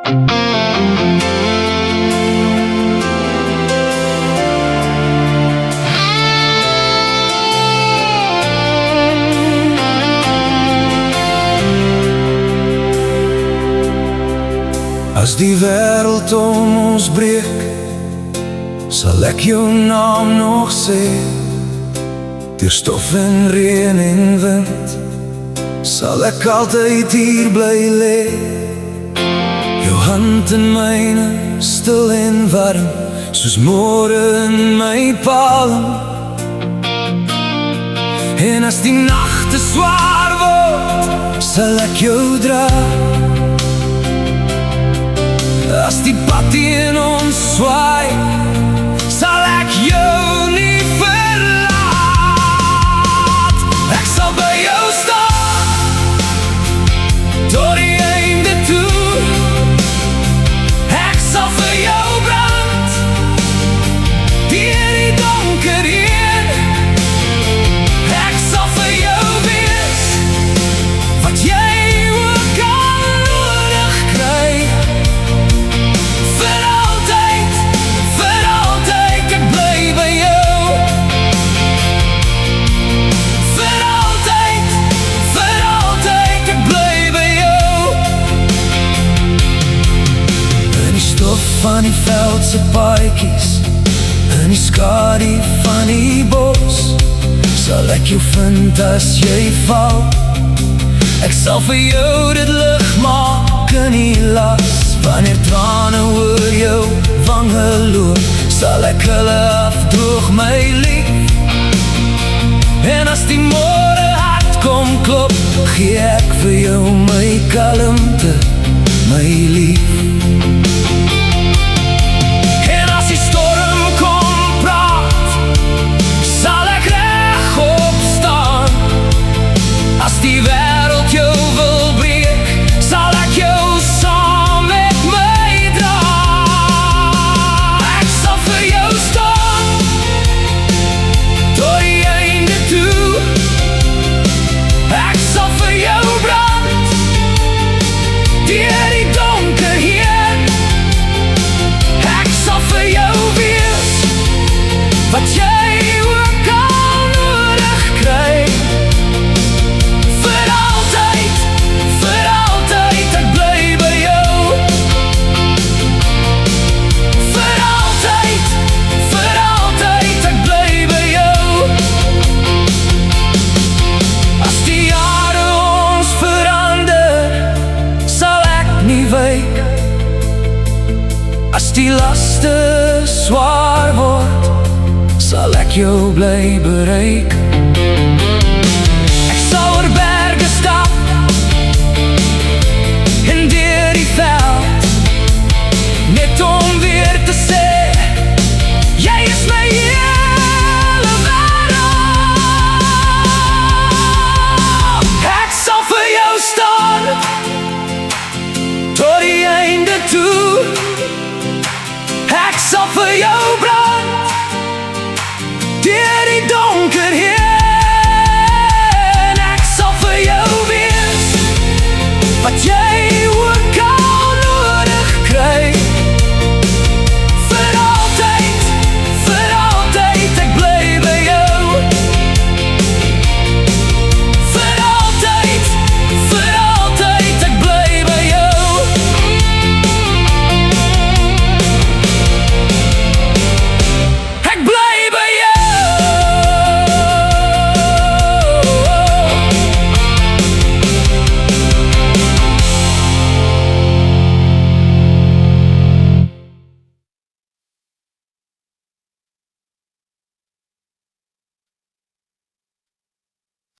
As die wêreld om ons breek, sal ek jou naam nog sê. Deur stof en reën en wind, sal ek altyd hier bly lê. Jou hand in myne, stil en warm, soos môre in my palm. En as die nagte swaar word, sal ek jou dra. As die pad teen ons swaai, sal ek jou nie verlaat. Ek sal by jou staan, tot die einde toe. Ek sal vir jou brand, deur die donker heen. Ek sal vir jou wees, wat jy ook al nodig kry. Van die veldse paadjies, in die skadu van die bos, sal ek jou vind as jy val. Ek sal vir jou dit lig maak in die las. Wanneer trane oor jou wange loop, sal ek hulle afdroog, my lief. En as die môre hard kom klop, gee ek vir jou my kalmte, my lief. Die wêreld jou wil breek, sal ek jou saam met my dra. Ek sal vir jou staan, tot die einde toe. Ek sal vir jou brand, deur die donker heen. Ek sal vir jou wees, wat jy ook al nodig kry. As die laste swaar word, sal ek jou bly bereik. Ek sal oor berge stap, en deur die veld, net om weer te sê, jy is my hele wêreld. Ek sal vir jou staan, tot die einde toe.